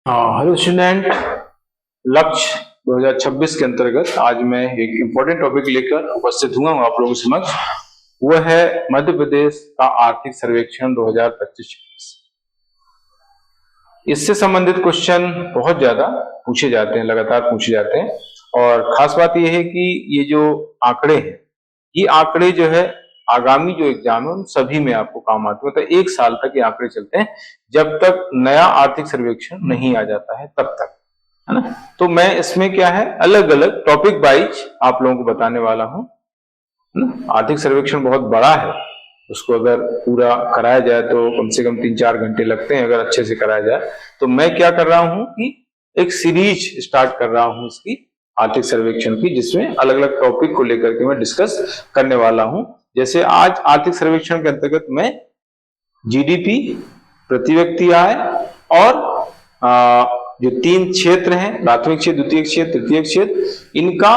Hello student, लक्ष्य 2026 के अंतर्गत आज मैं एक इम्पोर्टेंट टॉपिक लेकर उपस्थित हुआ हूँ आप लोगों के समक्ष। वह है मध्य प्रदेश का आर्थिक सर्वेक्षण 2025-26। इससे संबंधित क्वेश्चन बहुत ज्यादा पूछे जाते हैं, लगातार पूछे जाते हैं। और खास बात यह है कि ये जो आंकड़े हैं, ये आंकड़े जो है आगामी जो एग्जाम है उन सभी में आपको काम आते हैं। मतलब 1 साल तक ये आंकड़े चलते हैं, जब तक नया आर्थिक सर्वेक्षण नहीं आ जाता है तब तक, है ना। तो मैं इसमें क्या है, अलग अलग टॉपिक वाइज आप लोगों को बताने वाला हूं। आर्थिक सर्वेक्षण बहुत बड़ा है, उसको अगर पूरा कराया जाए तो कम से कम 3-4 घंटे लगते हैं, अगर अच्छे से कराया जाए। तो मैं क्या कर रहा हूं कि एक सीरीज स्टार्ट कर रहा हूं इसकी, आर्थिक सर्वेक्षण की, जिसमें अलग अलग टॉपिक को लेकर के मैं डिस्कस करने वाला हूं। जैसे आज आर्थिक सर्वेक्षण के अंतर्गत मैं जीडीपी, प्रति व्यक्ति आय और जो 3 क्षेत्र हैं, प्राथमिक क्षेत्र, द्वितीय क्षेत्र, तृतीय क्षेत्र, इनका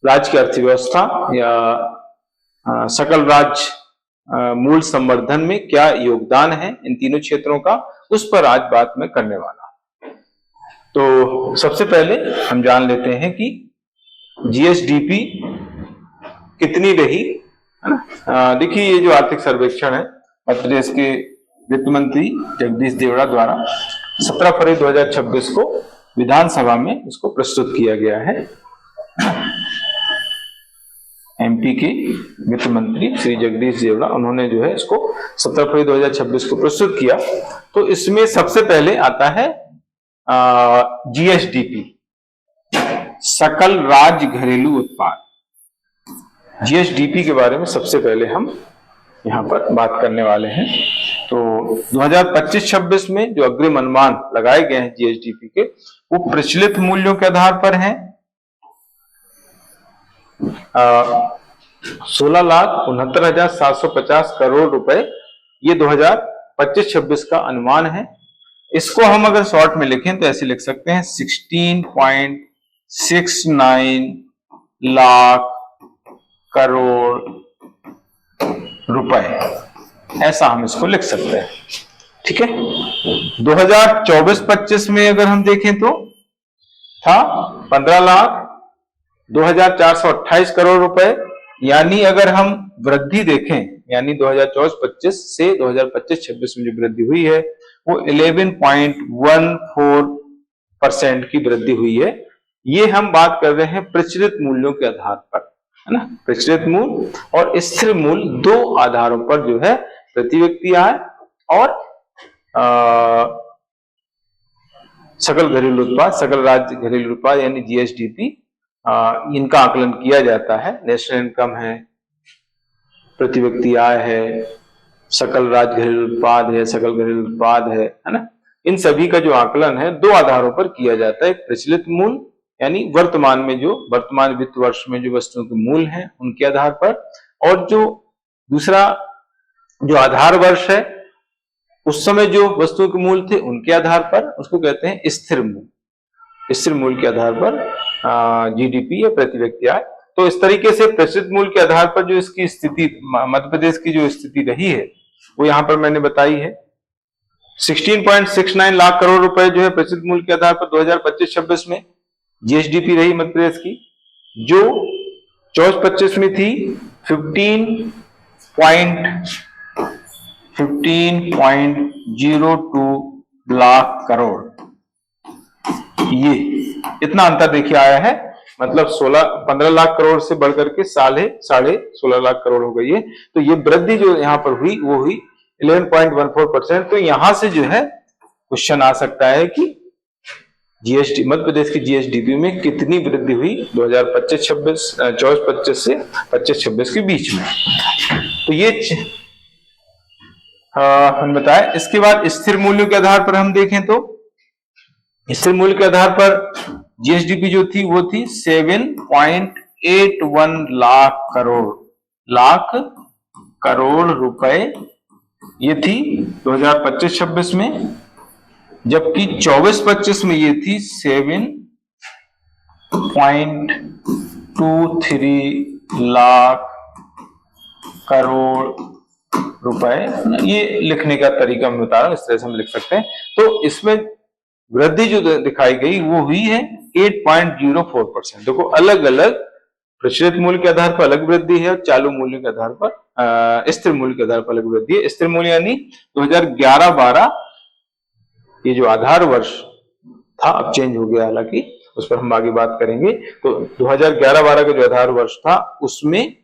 राज्य की अर्थव्यवस्था या सकल राज्य मूल संवर्धन में क्या योगदान है इन तीनों क्षेत्रों का, उस पर आज बात मैं करने वाला हूं। तो सबसे पहले हम जान लेते हैं कि जीएसडीपी कितनी रही, है ना। देखिए, ये जो आर्थिक सर्वेक्षण है मध्य प्रदेश के वित्त मंत्री जगदीश देवड़ा द्वारा 17 फरवरी 2026 को विधानसभा में इसको प्रस्तुत किया गया है। एमपी के वित्त मंत्री श्री जगदीश देवड़ा, उन्होंने जो है इसको 17 फरवरी 2026 को प्रस्तुत किया। तो इसमें सबसे पहले आता है जीएसडीपी, सकल राज्य घरेलू उत्पाद। जीएसडीपी के बारे में सबसे पहले हम यहाँ पर बात करने वाले हैं। तो 2025-26 में जो अग्रिम अनुमान लगाए गए हैं जीएसडीपी के, वो प्रचलित मूल्यों के आधार पर हैं। 16,69,750 करोड़ रुपए, ये 2025-26 का अनुमान है। इसको हम अगर शॉर्ट में लिखें तो ऐसे लिख सकते हैं 16.69 लाख करोड़ रुपए, ऐसा हम इसको लिख सकते हैं। ठीक है। 2024-25 में अगर हम देखें तो था 15,02,428 करोड़ रुपए। यानी अगर हम वृद्धि देखें, यानी 2024-25 से 2025-26 में जो वृद्धि हुई है वो 11.14% की वृद्धि हुई है। ये हम बात कर रहे हैं प्रचलित मूल्यों के आधार पर, है ना। प्रचलित मूल्य और स्थिर मूल्य, दो आधारों पर जो है प्रति व्यक्ति आय और सकल घरेलू उत्पाद, सकल राज्य घरेलू उत्पाद यानी जीएसडीपी, इनका आकलन किया जाता है। नेशनल इनकम है, प्रति व्यक्ति आय है, सकल राज्य घरेलू उत्पाद है, सकल घरेलू उत्पाद है ना। इन सभी का जो आकलन है दो आधारों पर किया जाता है। एक प्रचलित मूल्य यानी वर्तमान में जो वर्तमान वित्त वर्ष में जो वस्तुओं के मूल्य हैं उनके आधार पर, और जो दूसरा जो आधार वर्ष है उस समय जो वस्तुओं के मूल्य थे उनके आधार पर, उसको कहते हैं स्थिर मूल्य। स्थिर मूल्य के आधार पर जीडीपी या प्रति व्यक्ति आय। तो इस तरीके से प्रचलित मूल्य के आधार पर जो इसकी स्थिति, मध्य प्रदेश की जो स्थिति रही है वो यहां पर मैंने बताई है। 16.69 लाख करोड़ रुपए जो है प्रचलित मूल्य के आधार पर 2025-26 में जीएसडीपी रही मध्य प्रदेश की, जो 24-25 में थी 15.02 लाख करोड़। ये इतना अंतर देखिए आया है, मतलब 15 लाख करोड़ से बढ़कर के साढ़े 16 लाख करोड़ हो गई है। तो ये वृद्धि जो यहां पर हुई वो हुई 11.14%। तो यहां से जो है क्वेश्चन आ सकता है कि जीएसटी, मध्य प्रदेश की जीएसडीपी में कितनी वृद्धि हुई 24-25 से 25-26 के बीच में। तो ये हम बताएं। इसके बाद स्थिर मूल्यों के आधार पर हम देखें तो स्थिर मूल्य के आधार पर जीएसडीपी जो थी वो थी 7.81 लाख करोड़ रुपए, ये थी 2025-26 में। जबकि 24-25 में ये थी 7.23 लाख करोड़ रुपए। ये लिखने का तरीका मैं बता रहा हूं, इस तरह से हम लिख सकते हैं। तो इसमें वृद्धि जो दिखाई गई वो हुई है 8.04%। देखो अलग अलग प्रचलित मूल्य के आधार पर अलग वृद्धि है और चालू मूल्य के आधार पर स्थिर मूल्य के आधार पर अलग वृद्धि है। स्थिर मूल्य यानी 2011-12 ये जो आधार वर्ष था, अब चेंज हो गया हालांकि, उस पर हम आगे बात करेंगे। तो 2011-12 का जो आधार वर्ष था उसमें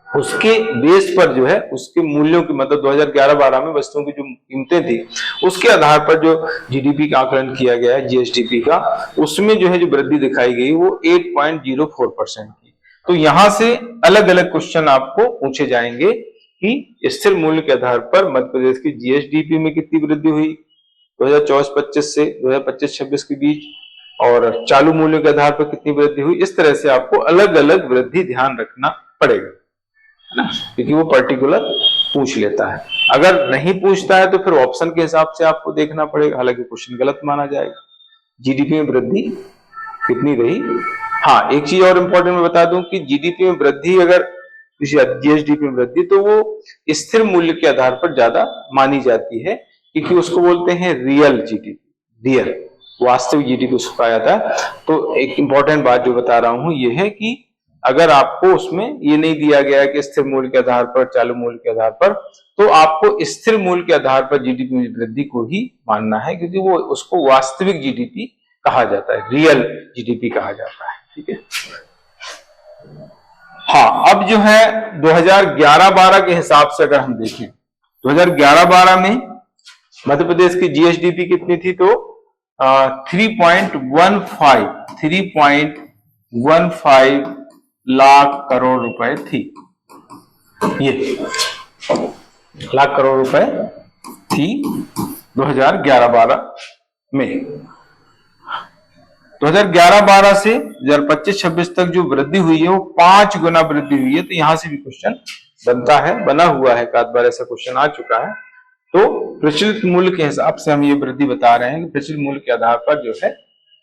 उसके बेस पर जो है उसके मूल्यों की, मतलब 2011-12 में वस्तुओं की जो कीमतें थी उसके आधार पर जो जीडीपी का आकलन किया गया है, जीएसडीपी का, उसमें जो है जो वृद्धि दिखाई गई वो 8.04% की। तो यहां से अलग अलग क्वेश्चन आपको पूछे जाएंगे कि स्थिर मूल्य के आधार पर मध्य प्रदेश की जीएसडीपी में कितनी वृद्धि हुई 2024-25 से 2025-26 के बीच, और चालू मूल्य के आधार पर कितनी वृद्धि हुई। इस तरह से आपको अलग अलग वृद्धि ध्यान रखना पड़ेगा, है ना, क्योंकि वो पर्टिकुलर पूछ लेता है। अगर नहीं पूछता है तो फिर ऑप्शन के हिसाब से आपको देखना पड़ेगा, हालांकि क्वेश्चन गलत माना जाएगा। जीडीपी में वृद्धि कितनी रही। हाँ, एक चीज और इंपॉर्टेंट मैं बता दूं कि जीडीपी में वृद्धि, अगर जीएसडीपी में वृद्धि, तो वो स्थिर मूल्य के आधार पर ज्यादा मानी जाती है, क्योंकि उसको बोलते हैं रियल जीडीपी, रियल वास्तविक जीडीपी उसको कहा जाता है। तो एक इंपॉर्टेंट बात जो बता रहा हूं ये है कि अगर आपको उसमें ये नहीं दिया गया है कि स्थिर मूल्य के आधार पर, चालू मूल्य के आधार पर, तो आपको स्थिर मूल्य के आधार पर जीडीपी में वृद्धि को ही मानना है, क्योंकि वो उसको वास्तविक जीडीपी कहा जाता है, रियल जीडीपी कहा जाता है। ठीक है। हाँ, अब जो है 2011-12 के हिसाब से अगर हम देखें, 2011-12 में मध्य प्रदेश की जीएसडीपी कितनी थी, तो 3.15 लाख करोड़ रुपए थी। ये लाख करोड़ रुपए थी 2011-12 में। 2011-12 से 2025-26 तक जो वृद्धि हुई है वो 5 गुना वृद्धि हुई है। तो यहां से भी क्वेश्चन बनता है, बना हुआ है, एक आध बार ऐसा क्वेश्चन आ चुका है। तो प्रचलित मूल्य के हिसाब से हम ये वृद्धि बता रहे हैं कि प्रचलित मूल्य के आधार पर जो है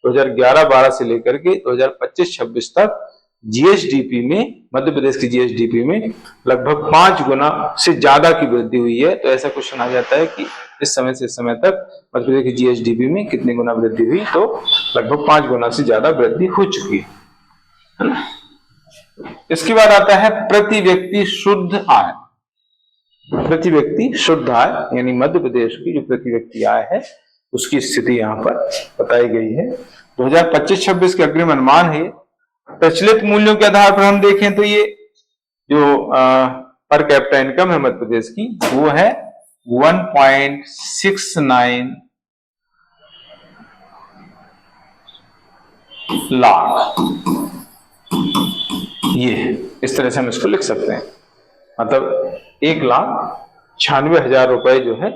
2011-12 से लेकर के 2025-26 तक जीएसडीपी में, मध्य प्रदेश की जीएसडीपी में लगभग 5 गुना से ज्यादा की वृद्धि हुई है। तो ऐसा क्वेश्चन आ जाता है कि इस समय से इस समय तक मध्य प्रदेश की जीएसडीपी में कितनी गुना वृद्धि हुई, तो लगभग 5 गुना से ज्यादा वृद्धि हो चुकी है ना। इसके बाद आता है प्रति व्यक्ति शुद्ध आय। प्रति व्यक्ति शुद्ध आय यानी मध्य प्रदेश की जो प्रति व्यक्ति आय है उसकी स्थिति यहाँ पर बताई गई है। 2025-26 के अग्रिम अनुमान है। प्रचलित मूल्यों के आधार पर हम देखें तो ये जो पर कैपिटा इनकम है मध्य प्रदेश की वो है 1.69 लाख। ये इस तरह से हम इसको लिख सकते हैं, मतलब 1,96,000 रुपए जो है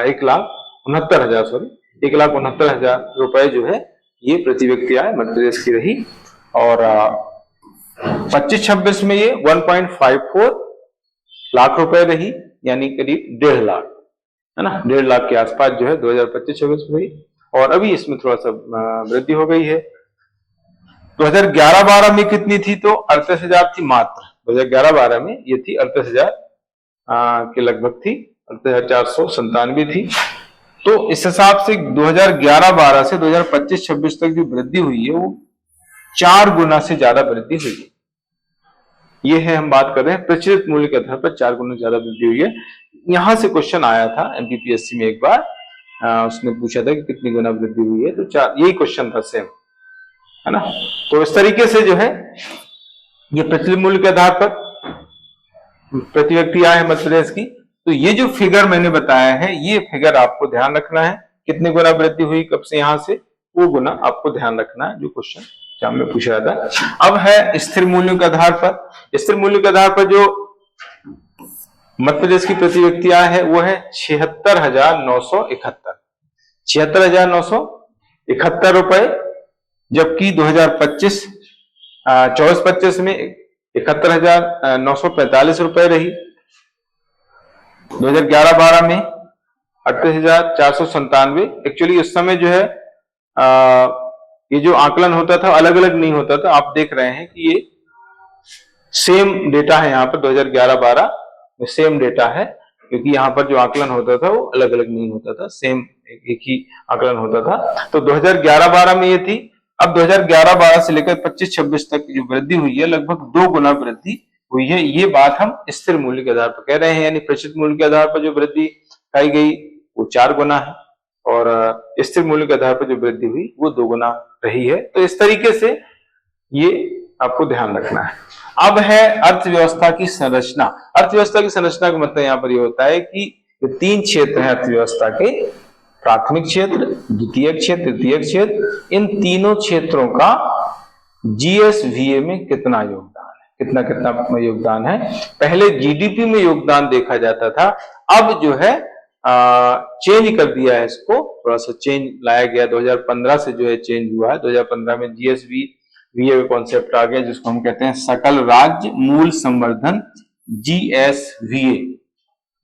1,69,000 रुपए जो है ये प्रति व्यक्ति आय मध्य प्रदेश की रही। और 25-26 में ये 1.54 लाख रुपए रही, यानी करीब 1.5 लाख, है ना, 1.5 लाख के आसपास जो है 2025-26 में रही। और अभी इसमें थोड़ा सा वृद्धि हो गई है। 2011-12 में कितनी थी, तो 38,000 थी मात्र। 2011-12 में ये थी 38,000 के लगभग थी, 38,497 थी। तो इस हिसाब से 2011-12 से 2025-26 तक जो वृद्धि हुई है वो 4 गुना से ज्यादा वृद्धि हुई है। ये है, हम बात कर रहे हैं प्रचलित मूल्य के आधार पर 4 गुना ज्यादा वृद्धि हुई है। यहां से क्वेश्चन आया था एमपीपीएससी में एक बार, उसने पूछा था कि कितनी गुना वृद्धि हुई है, तो 4, यही क्वेश्चन था सेम, है ना। तो इस तरीके से जो है ये प्रचलित मूल्य के आधार पर प्रति व्यक्ति आय है मध्य प्रदेश की। तो ये जो फिगर मैंने बताया है ये फिगर आपको ध्यान रखना है, कितनी गुना वृद्धि हुई कब से, यहां से वो गुना आपको ध्यान रखना है जो क्वेश्चन एग्जाम में पूछा था। अब है स्थिर मूल्यों के आधार पर। स्थिर मूल्य के आधार पर जो मध्य प्रदेश की प्रति व्यक्ति आय है वो है 76,971 76,971 रुपए, जबकि 2024-25 में 71,945 रुपए रही। 2011-12 में 38,497। एक्चुअली उस समय जो है ये जो आकलन होता था अलग अलग नहीं होता था। आप देख रहे हैं कि ये सेम डेटा है, यहाँ पर 2011-12 में सेम डेटा है। क्योंकि यहाँ पर जो आकलन होता था वो अलग अलग नहीं होता था, सेम एक ही आकलन होता था। तो 2011-12 में ये थी। अब 2011-12 से लेकर 25-26 तक जो वृद्धि हुई है, लगभग 2 गुना वृद्धि हुई है। ये बात हम स्थिर मूल्य के आधार पर कह रहे हैं, यानी प्रचलित मूल्य के आधार पर जो वृद्धि पाई गई वो 4 गुना है, और स्थिर मूल्य के आधार पर जो वृद्धि हुई वो 2 गुना रही है। तो इस तरीके से ये आपको ध्यान रखना है। अब है अर्थव्यवस्था की संरचना। अर्थव्यवस्था की संरचना का मतलब यहाँ पर ये होता है कि ये 3 क्षेत्र हैं अर्थव्यवस्था के, प्राथमिक क्षेत्र, द्वितीयक क्षेत्र, तृतीयक क्षेत्र। इन तीनों क्षेत्रों का जीएसवीए में कितना योगदान है, कितना कितना योगदान है। पहले जीडीपी में योगदान देखा जाता था, अब जो है चेंज कर दिया है इसको, थोड़ा सा चेंज लाया गया। 2015 से जो है चेंज हुआ है। 2015 में जीएसवीए कॉन्सेप्ट आ गया, जिसको हम कहते हैं सकल राज्य मूल संवर्धन, जीएसवीए,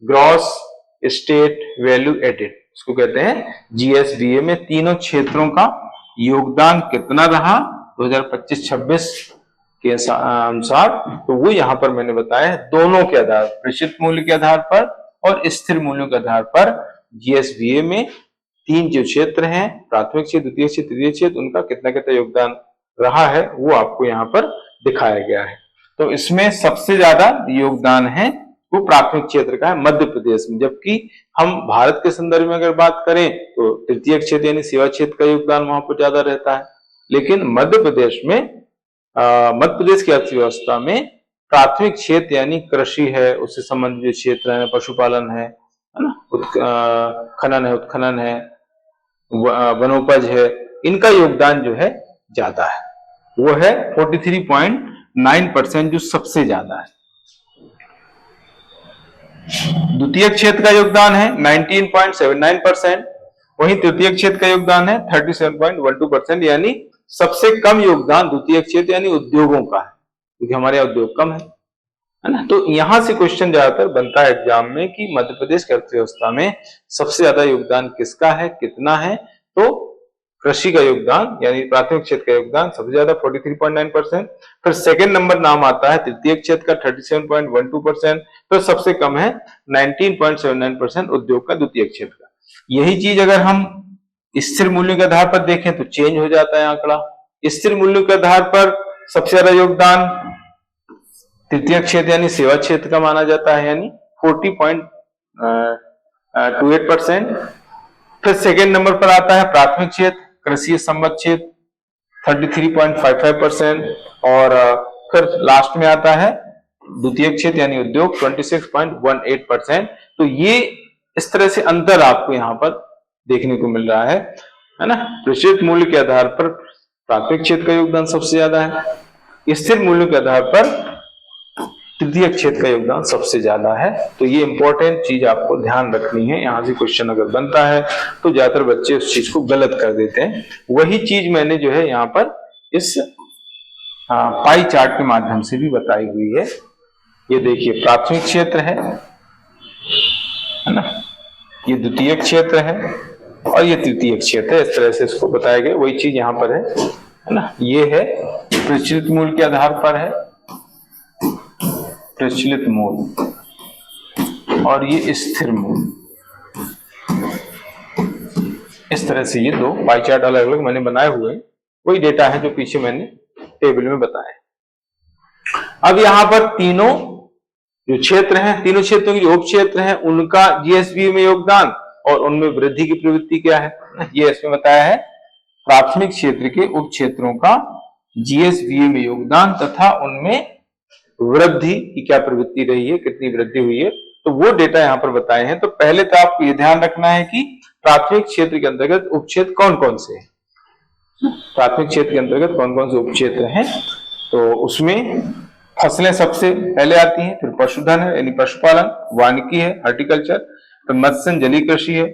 ग्रॉस स्टेट वैल्यू एडेड, इसको कहते हैं जीएसवीए में तीनों क्षेत्रों का योगदान कितना रहा 2025-26 के अनुसार। तो वो यहां पर मैंने बताया है, दोनों के आधार, प्रचलित मूल्य के आधार पर और स्थिर मूल्यों के आधार पर जीएसवीए में 3 जो क्षेत्र हैं, प्राथमिक क्षेत्र, द्वितीय क्षेत्र, तृतीय क्षेत्र, उनका कितना कितना योगदान रहा है वो आपको यहाँ पर दिखाया गया है। तो इसमें सबसे ज्यादा योगदान है वो प्राथमिक क्षेत्र का है मध्य प्रदेश में, जबकि हम भारत के संदर्भ में अगर बात करें तो तृतीय क्षेत्र यानी सेवा क्षेत्र का योगदान वहां पर ज्यादा रहता है। लेकिन मध्य प्रदेश में मध्य प्रदेश की अर्थव्यवस्था में प्राथमिक क्षेत्र यानी कृषि है, उससे संबंधित जो क्षेत्र है, पशुपालन है ना, खनन है, उत्खनन है, वनोपज है, इनका योगदान जो है ज्यादा है, वो है 43.9%, जो सबसे ज्यादा है। द्वितीय क्षेत्र का योगदान है 19.79%, वहीं तृतीय क्षेत्र का योगदान है 37.12%, यानी सबसे कम योगदान द्वितीय क्षेत्र यानी उद्योगों का है, क्योंकि हमारे यहाँ उद्योग कम है ना। तो यहां से क्वेश्चन ज्यादातर बनता है एग्जाम में कि मध्य प्रदेश की अर्थव्यवस्था में सबसे ज्यादा योगदान किसका है, कितना है। तो कृषि का योगदान यानी प्राथमिक क्षेत्र का योगदान सबसे ज्यादा 43.9%, फिर सेकंड नंबर नाम आता है तृतीय क्षेत्र का 37.12%, फिर सबसे कम है 19.79% उद्योग का द्वितीय क्षेत्र का। यही चीज अगर हम स्थिर मूल्य के आधार पर देखें तो चेंज हो जाता है आंकड़ा। स्थिर मूल्य के आधार पर सबसे ज्यादा योगदान तृतीय क्षेत्र यानी सेवा क्षेत्र का माना जाता है, यानी 40.28%। फिर सेकेंड नंबर पर आता है प्राथमिक क्षेत्र कृषि संबद्ध क्षेत्र 33.55%, और फिर लास्ट में आता है द्वितीय क्षेत्र यानी उद्योग 26.18%। तो ये इस तरह से अंतर आपको यहाँ पर देखने को मिल रहा है ना। प्रचलित मूल्य के आधार पर प्राथमिक क्षेत्र का योगदान सबसे ज्यादा है, स्थिर मूल्य के आधार पर तृतीय क्षेत्र का योगदान सबसे ज्यादा है। तो ये इंपॉर्टेंट चीज आपको ध्यान रखनी है। यहां से क्वेश्चन अगर बनता है तो ज्यादातर बच्चे उस चीज को गलत कर देते हैं। वही चीज मैंने जो है यहाँ पर इस पाई चार्ट के माध्यम से भी बताई हुई है। ये देखिए प्राथमिक क्षेत्र है ना, ये द्वितीय क्षेत्र है और ये तृतीय क्षेत्र है। इस तरह से इसको बताया गया, वही चीज यहाँ पर है ना। ये है प्रचलित मूल्य के आधार पर है प्रचलित मूल्य, और ये स्थिर मूल्य। इस तरह से ये दो पाई चार्ट अलग अलग मैंने बनाए हुए हैं, वही डेटा है जो पीछे मैंने टेबल में बताया। अब यहाँ पर तीनों जो क्षेत्र हैं, तीनों क्षेत्रों के जो उप क्षेत्र हैं, उनका जीएसबी में योगदान और उनमें वृद्धि की प्रवृत्ति क्या है, ये इसमें बताया है। प्राथमिक क्षेत्र के उप क्षेत्रों का जीएसबी में योगदान तथा उनमें वृद्धि की क्या प्रवृत्ति रही है, कितनी वृद्धि हुई है, तो वो डेटा यहाँ पर बताए हैं। तो पहले तो आपको ये ध्यान रखना है कि प्राथमिक क्षेत्र के अंतर्गत उप क्षेत्र कौन कौन से हैं। प्राथमिक क्षेत्र के अंतर्गत कौन कौन से उप क्षेत्र हैं, तो उसमें फसलें सबसे पहले आती हैं, फिर पशुधन है यानी पशुपालन, वानिकी है हॉर्टिकल्चर, फिर मत्स्य जलीय कृषि है,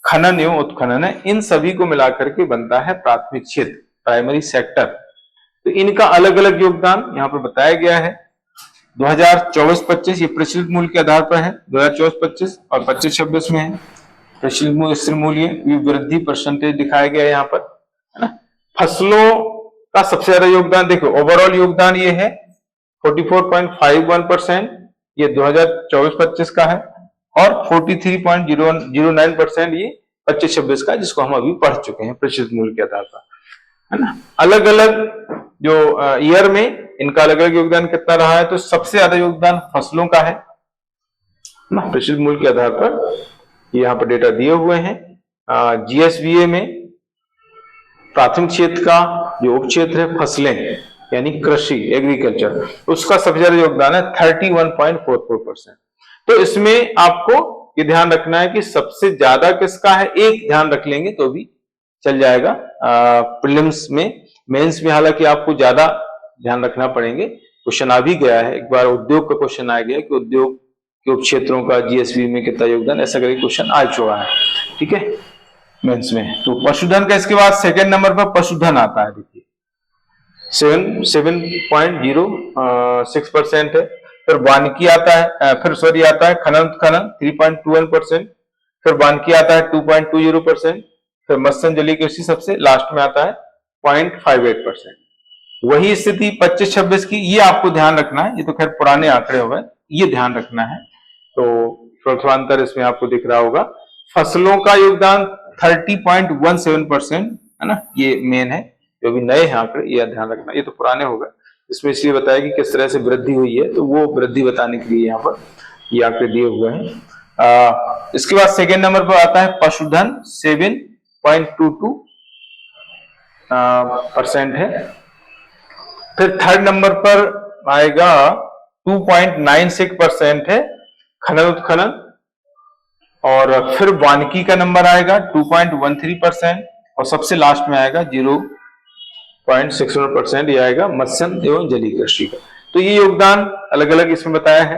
खनन एवं उत्खनन है। इन सभी को मिलाकर के बनता है प्राथमिक क्षेत्र, प्राइमरी सेक्टर। तो इनका अलग अलग योगदान यहाँ पर बताया गया है। 2024-25 ये प्रचलित मूल्य के आधार पर है, 2024-25 और 25-26 में है प्रचलित मूल्य स्थिर मूल्य वृद्धि परसेंटेज दिखाया गया है यहाँ पर, है ना। फसलों का सबसे ज्यादा योगदान देखो, ओवरऑल योगदान ये है 44.51%, ये 2024-25 का है। और 43.09% ये 25-26 का, जिसको हम अभी पढ़ चुके हैं प्रतिशत मूल्य के आधार पर, है ना। अलग अलग जो ईयर में इनका अलग अलग योगदान कितना रहा है, तो सबसे ज्यादा योगदान फसलों का है ना प्रतिशत मूल्य के आधार पर। यहाँ पर डेटा दिए हुए हैं। जीएसबीए में प्राथमिक क्षेत्र का जो उप क्षेत्र है फसलें यानी कृषि एग्रीकल्चर, उसका सबसे ज्यादा योगदान है 31.44%। तो इसमें आपको ये ध्यान रखना है कि सबसे ज्यादा किसका है, एक ध्यान रख लेंगे तो भी चल जाएगा। प्रीलिम्स में, मेंस में हालांकि आपको ज्यादा ध्यान रखना पड़ेंगे। क्वेश्चन आ भी गया है, एक बार उद्योग का क्वेश्चन आ गया कि उद्योग के उप क्षेत्रों का जीएसबी में कितना योगदान, ऐसा करके क्वेश्चन आ चुका है, ठीक है, मेंस में। तो पशुधन का इसके बाद सेकंड नंबर पर पशुधन आता है, देखिए 7.06% है। फिर वानिकी आता है, आता है खनन उत्खनन 3.21%। फिर वानिकी आता है 2.20%। फिर मत्स्य जलीय कृषि सबसे लास्ट में आता है 0.58%। वही स्थिति 25-26 की, ये आपको ध्यान रखना है, ये तो खैर पुराने आंकड़े हो गए, ये ध्यान रखना है। तो प्रथमांतर इसमें आपको दिख रहा होगा। फसलों का योगदान 30.17% है ना, ये मेन है। जो भी नए हैं आंकड़े ये ध्यान रखना, ये तो पुराने हो गए। इसमें इसलिए बताया कि किस तरह से वृद्धि हुई है, तो वो वृद्धि बताने के लिए यहाँ पर ये आंकड़े दिए हुए हैं। इसके बाद सेकेंड नंबर पर आता है पशुधन 7.22% है। फिर थर्ड नंबर पर आएगा 2.96% है खनन उत्खनन। और फिर वानिकी का नंबर आएगा 2.13% और सबसे लास्ट में आएगा 0.61% ये आएगा मत्स्य एवं जलीय कृषि का। तो ये योगदान अलग अलग इसमें बताया है।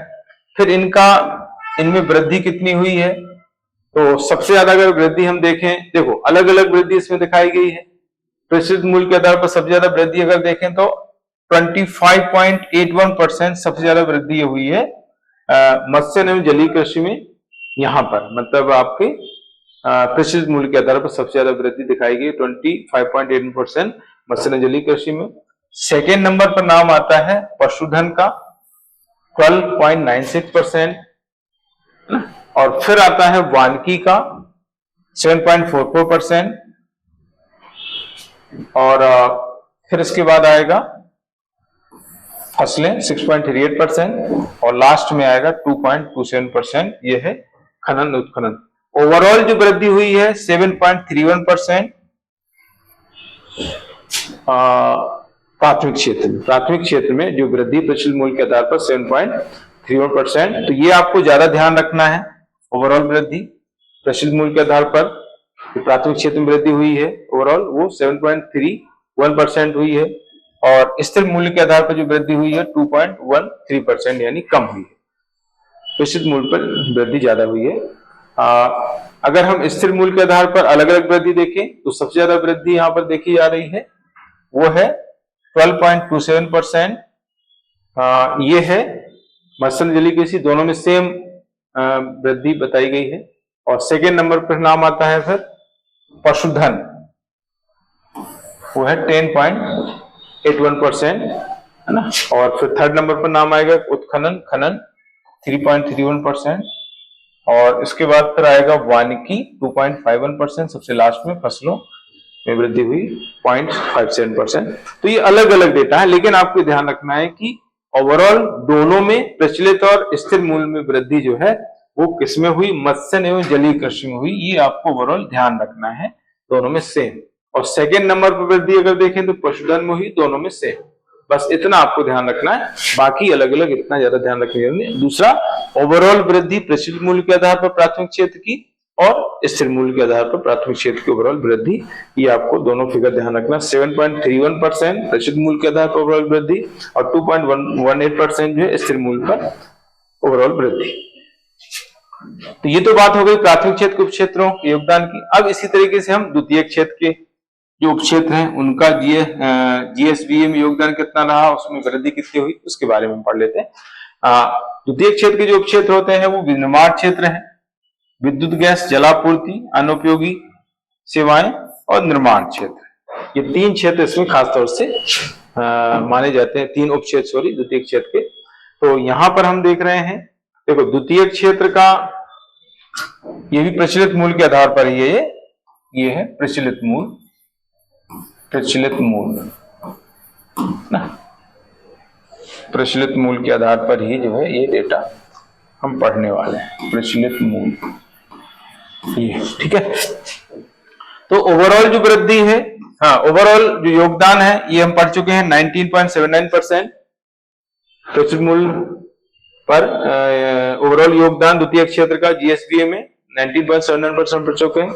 फिर इनमें वृद्धि कितनी हुई है, तो सबसे ज्यादा अगर वृद्धि हम देखें, देखो अलग अलग वृद्धि इसमें दिखाई गई है। प्रतिशत मूल्य के आधार पर सबसे ज्यादा वृद्धि अगर देखें तो 25.81% सबसे ज्यादा वृद्धि हुई है मत्स्य एवं जलीय कृषि में। यहाँ पर मतलब आपके प्रतिशत मूल्य के आधार पर सबसे ज्यादा वृद्धि दिखाई गई 25.81% मत्स्य एवं जलीय कृषि में। सेकेंड नंबर पर नाम आता है पशुधन का 12.96% और फिर आता है वानिकी का 7.44% और फिर इसके बाद आएगा फसलें 6.38% और लास्ट में आएगा 2.27%, ये है खनन उत्खनन। ओवरऑल जो वृद्धि हुई है 7.31% प्राथमिक क्षेत्र में जो वृद्धि प्रतिशत मूल्य के आधार पर 7.31%। तो ये आपको ज्यादा ध्यान रखना है। ओवरऑल वृद्धि प्रतिशत मूल्य के आधार पर प्राथमिक क्षेत्र में वृद्धि हुई है ओवरऑल वो 7.31% हुई है और स्थिर मूल्य के आधार पर जो वृद्धि हुई है 2.13% यानी कम हुई है। प्रतिशत मूल्य पर वृद्धि ज्यादा हुई है। अगर हम स्थिर मूल्य के आधार पर अलग अलग वृद्धि देखें तो सबसे ज्यादा वृद्धि यहाँ पर देखी जा रही है वो है 12.27%। ये है मत्स्य जलीय कृषि, दोनों में सेम वृद्धि बताई गई है। और सेकेंड नंबर पर नाम आता है फिर पशुधन, वो है 10.81% है ना। और फिर थर्ड नंबर पर नाम आएगा उत्खनन खनन 3.31% और इसके बाद फिर आएगा वानिकी 2.51%, सबसे लास्ट में फसलों में वृद्धि हुई 0.57%। तो ये अलग अलग डेटा है, लेकिन आपको ध्यान रखना है कि ओवरऑल दोनों में प्रचलित और स्थिर मूल्य में वृद्धि जो है वो किसमें हुई, मत्स्य एवं जलीय कृषि में हुई। ये आपको ओवरऑल ध्यान रखना है, दोनों में सेम। और सेकेंड नंबर पर वृद्धि अगर देखें तो पशुधन में हुई, दोनों में सेम। बस इतना आपको ध्यान रखना है, बाकी अलग अलग इतना ज्यादा ध्यान रखने नहीं। दूसरा, ओवरऑल वृद्धि प्रतिशत मूल्य के आधार पर प्राथमिक क्षेत्र की और स्थिर मूल्य के आधार पर प्राथमिक क्षेत्र की ओवरऑल वृद्धि, ये आपको दोनों फिगर ध्यान रखना। 7.31% प्रतिशत मूल्य के आधार पर ओवरऑल वृद्धि और 2.18% जो है स्थिर मूल्य पर ओवरऑल वृद्धि। तो ये तो बात हो गई प्राथमिक क्षेत्र के उपक्षेत्रों के योगदान की। अब इसी तरीके से हम द्वितीय क्षेत्र के जो उपक्षेत्र हैं उनका जीएसबीए में योगदान कितना रहा, उसमें वृद्धि कितनी हुई, उसके बारे में पढ़ लेते हैं। द्वितीय क्षेत्र के जो उपक्षेत्र होते हैं वो विनिर्माण क्षेत्र है, विद्युत गैस जलापूर्ति, अनुपयोगी सेवाएं और निर्माण क्षेत्र। ये तीन क्षेत्र इसमें खासतौर से माने जाते हैं, तीन उपक्षेत्र सॉरी द्वितीय क्षेत्र के। तो यहां पर हम देख रहे हैं, देखो द्वितीय क्षेत्र का ये भी प्रचलित मूल्य के आधार पर ही है। ये है प्रचलित मूल्य, प्रचलित मूल्य ना, प्रचलित मूल्य के आधार पर ही जो है ये डेटा हम पढ़ने वाले हैं, प्रचलित मूल्य ये, ठीक है। तो ओवरऑल जो वृद्धि है, हाँ ओवरऑल जो योगदान है ये हम पढ़ चुके हैं 19.79% प्रचलित मूल्य पर ओवरऑल योगदान द्वितीय क्षेत्र का जीएसबीए में 19.79% पढ़ चुके हैं।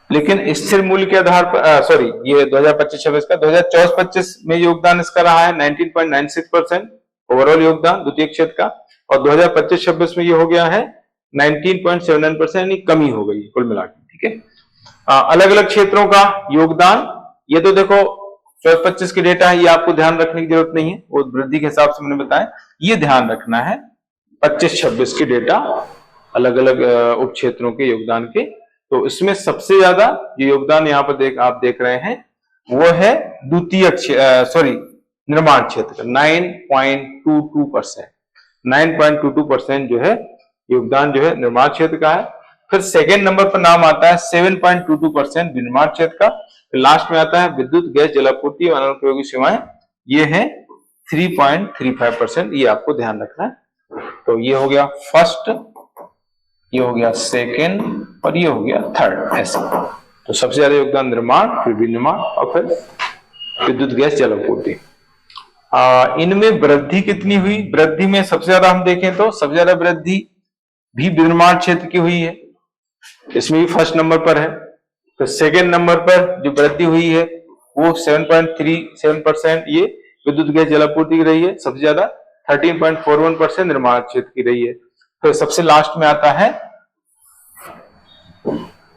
लेकिन स्थिर मूल्य के आधार पर सॉरी ये 2025-26 का, 2024-25 में योगदान इसका रहा है 19.96% ओवरऑल योगदान द्वितीय क्षेत्र का, और 2025-26 में ये हो गया है 19.79%, यानी कमी हो गई कुल मिला के, ठीक है। अलग अलग क्षेत्रों का योगदान, ये तो देखो 24-25 के डेटा है, ये आपको ध्यान रखने की जरूरत नहीं है, वो वृद्धि के हिसाब से मैंने बताया, ये ध्यान रखना है 25-26 के डेटा अलग अलग उप क्षेत्रों के योगदान के। तो इसमें सबसे ज्यादा जो योगदान यहाँ पर आप देख रहे हैं वो है द्वितीय निर्माण क्षेत्र का 9.22%, 9.22% जो है योगदान जो है निर्माण क्षेत्र का है। फिर सेकेंड नंबर पर नाम आता है 7.22% विनिर्माण क्षेत्र का। फिर लास्ट में आता है विद्युत, गैस, जलापूर्ति और अनुपयोगी सेवाएं, ये है 3.35%, ये आपको ध्यान रखना है। तो ये हो गया फर्स्ट, ये हो गया सेकेंड और ये हो गया थर्ड, ऐसे। तो सबसे ज्यादा योगदान निर्माण, फिर विनिर्माण और फिर विद्युत, गैस, जलापूर्ति। इनमें वृद्धि कितनी हुई? वृद्धि में सबसे ज्यादा हम देखें तो सबसे ज्यादा वृद्धि भी विनिर्माण क्षेत्र की हुई है, इसमें भी फर्स्ट नंबर पर है। तो सेकेंड नंबर पर जो वृद्धि हुई है वो 7.37%, ये विद्युत, गैस, जलापूर्ति की रही है सबसे ज्यादा। 13.41% निर्माण क्षेत्र की रही है। फिर सबसे लास्ट में आता है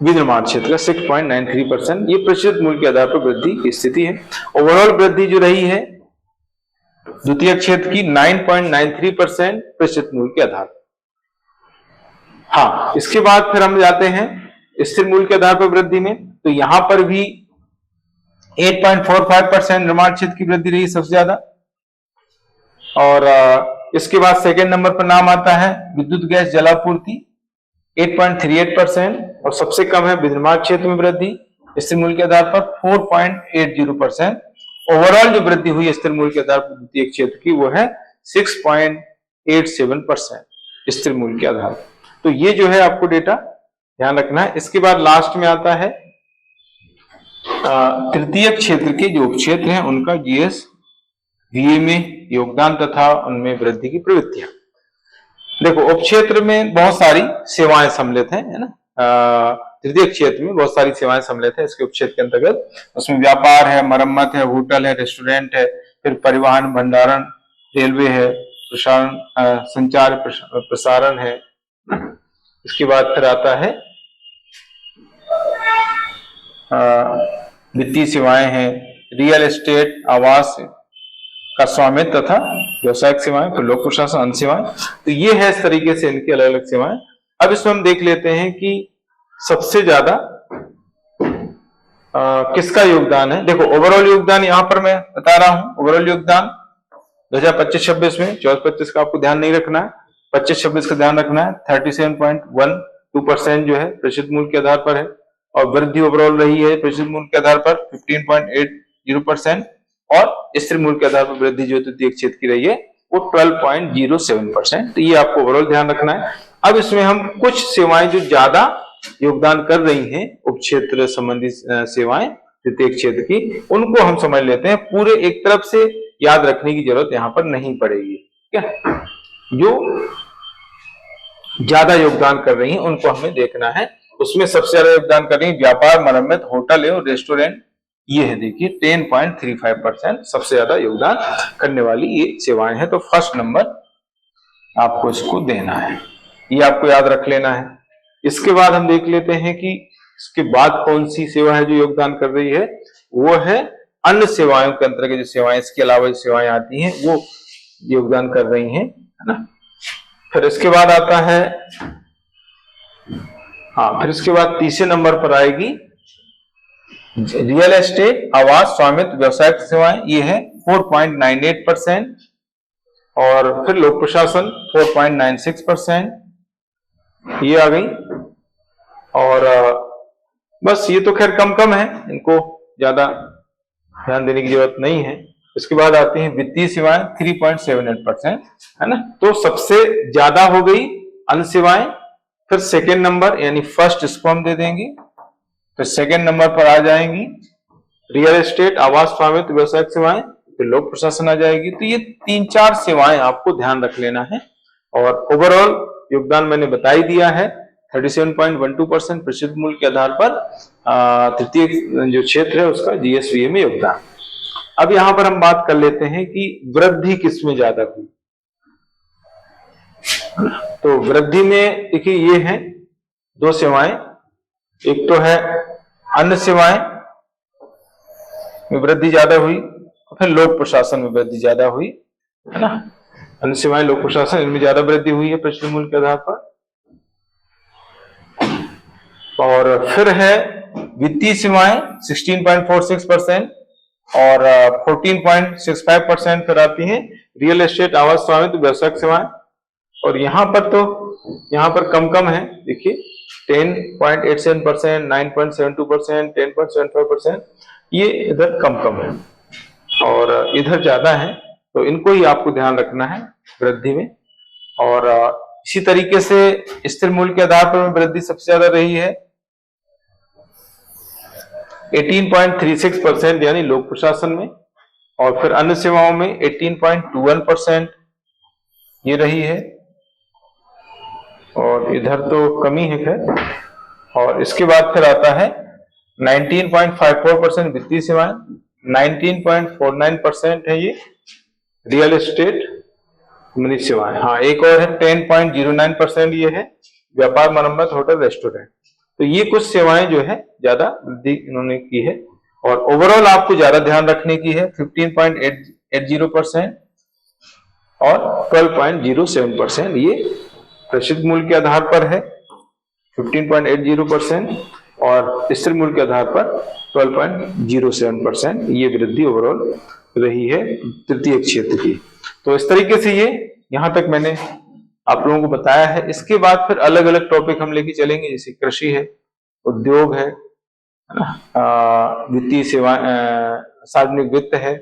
विनिर्माण क्षेत्र का 6.93%, ये प्रचलित मूल्य के आधार पर वृद्धि की स्थिति है। ओवरऑल वृद्धि जो रही है द्वितीय क्षेत्र की 9.93% प्रचलित मूल्य के आधार पर। हाँ, इसके बाद फिर हम जाते हैं स्थिर मूल्य के आधार पर वृद्धि में। तो यहां पर भी 8.45% निर्माण क्षेत्र की वृद्धि रही सबसे ज्यादा, और इसके बाद सेकेंड नंबर पर नाम आता है विद्युत, गैस, जलापूर्ति 8.38%, और सबसे कम है विनिर्माण क्षेत्र में वृद्धि स्थिर मूल्य के आधार पर 4.80%। ओवरऑल जो वृद्धि हुई स्थिर मूल्य के आधार पर द्वितीय क्षेत्र की वो है 6.87% स्थिर मूल्य के आधार पर। तो ये जो है आपको डेटा ध्यान रखना है। इसके बाद लास्ट में आता है तृतीय क्षेत्र के जो उपक्षेत्र हैं उनका जीएसवीए में योगदान तथा उनमें वृद्धि की प्रवृत्तियां। देखो उपक्षेत्र में बहुत सारी सेवाएं सम्मिलित हैं, है ना। तृतीय क्षेत्र में बहुत सारी सेवाएं सम्मिलित है इसके उपक्षेत्र के अंतर्गत। उसमें व्यापार है, मरम्मत है, होटल है, रेस्टोरेंट है, फिर परिवहन, भंडारण, रेलवे है, प्रसारण, संचार प्रसारण है। इसके बाद फिर आता है वित्तीय सेवाएं हैं, रियल एस्टेट, आवास का स्वामित्व तथा व्यवसायिक सेवाएं, फिर लोक प्रशासन, अन्य सेवाएं। तो ये है इस तरीके से इनकी अलग अलग सेवाएं। अब इसमें हम देख लेते हैं कि सबसे ज्यादा किसका योगदान है। देखो ओवरऑल योगदान यहां पर मैं बता रहा हूं, ओवरऑल योगदान 2025-26 में, 24-25 का आपको ध्यान नहीं रखना है, 25-26 का ध्यान रखना है। 37.12% जो है प्रचलित मूल्य के आधार पर है, और वृद्धि ओवरऑल रही है प्रचलित मूल्य के आधार पर 15.80%, और स्थिर मूल्य के आधार पर वृद्धि जो द्वितीय क्षेत्र की रही है वो 12.07%। तो ये आपको ओवरऑल ध्यान रखना है। अब इसमें हम कुछ सेवाएं जो ज्यादा योगदान कर रही हैं उपक्षेत्र संबंधी सेवाएं द्वितीय क्षेत्र की, उनको हम समझ लेते हैं। पूरे एक तरफ से याद रखने की जरूरत यहां पर नहीं पड़ेगी, ठीक है। जो ज्यादा योगदान कर रही हैं उनको हमें देखना है। उसमें सबसे ज्यादा योगदान कर रही है व्यापार, मरम्मत, होटल है और रेस्टोरेंट, ये है देखिए 10.35% सबसे ज्यादा योगदान करने वाली ये सेवाएं हैं। तो फर्स्ट नंबर आपको इसको देना है, ये आपको याद रख लेना है। इसके बाद हम देख लेते हैं कि इसके बाद कौन सी सेवा है जो योगदान कर रही है, वो है अन्य सेवाओं के अंतर्गत जो सेवाएं, इसके अलावा जो सेवाएं आती हैं वो योगदान कर रही हैं, है ना। फिर इसके बाद आता है फिर इसके बाद तीसरे नंबर पर आएगी रियल एस्टेट, आवास, स्वामित्व, व्यवसायिक सेवाएं, ये है 4.98%, और फिर लोक प्रशासन 4.96%, ये आ गई। और बस ये तो खैर कम कम है, इनको ज्यादा ध्यान देने की जरूरत नहीं है। इसके बाद आती है वित्तीय सेवाएं 3.78%, है ना। तो सबसे ज्यादा हो गई अन्य सेवाएं, फिर सेकेंड नंबर यानी फर्स्ट इसको हम दे देंगे, फिर सेकेंड नंबर पर आ जाएंगी रियल एस्टेट, आवास स्वामित्व, व्यवसायिक सेवाएं, फिर लोक प्रशासन आ जाएगी। तो ये 3-4 सेवाएं आपको ध्यान रख लेना है। और ओवरऑल योगदान मैंने बता ही दिया है, 37.12% प्रसिद्ध मूल्य के आधार पर तृतीय जो क्षेत्र है उसका जीएसवीए में योगदान। अब यहां पर हम बात कर लेते हैं कि वृद्धि किसमें ज्यादा हुई। तो वृद्धि में देखिए ये है 2 सेवाएं, एक तो है अन्य सेवाएं में वृद्धि ज्यादा हुई, फिर लोक प्रशासन में वृद्धि ज्यादा हुई, है ना। अन्य सेवाएं, लोक प्रशासन, इनमें ज्यादा वृद्धि हुई है प्रचलित मूल्य के आधार पर। और फिर है वित्तीय सेवाएं 16.46% और 14.65% फिर आती है रियल एस्टेट, आवास स्वामित्व, व्यवसायिक सेवाएं। और यहां पर कम कम है, देखिए 10.87%, 9.72%, 10.75%, ये इधर कम कम है और इधर ज्यादा है। तो इनको ही आपको ध्यान रखना है वृद्धि में। और इसी तरीके से स्थिर मूल्य के आधार पर वृद्धि सबसे ज्यादा रही है 18.36% यानी लोक प्रशासन में, और फिर अन्य सेवाओं में 18.21% ये रही है, और इधर तो कमी है खैर। और इसके बाद फिर आता है 19.54% वित्तीय सेवाएं, 19.49% है ये रियल एस्टेट, मनी सेवाएं। हाँ, एक और है 10.09% ये है व्यापार, मरम्मत, होटल, रेस्टोरेंट। तो ये कुछ सेवाएं जो है ज्यादा वृद्धि इन्होंने की है। और ओवरऑल आपको ज्यादा ध्यान रखने की है 15.80% और 12.07%, ये प्रसिद्ध मूल्य के आधार पर है 15.80% और स्थिर मूल्य के आधार पर 12.07%, ये वृद्धि ओवरऑल रही है तृतीय क्षेत्र की। तो इस तरीके से ये यहां तक मैंने आप लोगों को बताया है। इसके बाद फिर अलग अलग टॉपिक हम लेके चलेंगे, जैसे कृषि है, उद्योग है ना, वित्तीय सेवा, सार्वजनिक वित्त है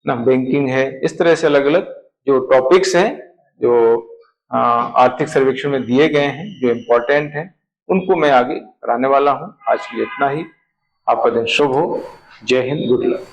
ना, बैंकिंग है। इस तरह से अलग अलग जो टॉपिक्स हैं जो आर्थिक सर्वेक्षण में दिए गए हैं, जो इम्पोर्टेंट हैं, उनको मैं आगे कराने वाला हूं। आज के लिए इतना ही। आपका दिन शुभ हो। जय हिंद, गुड लक।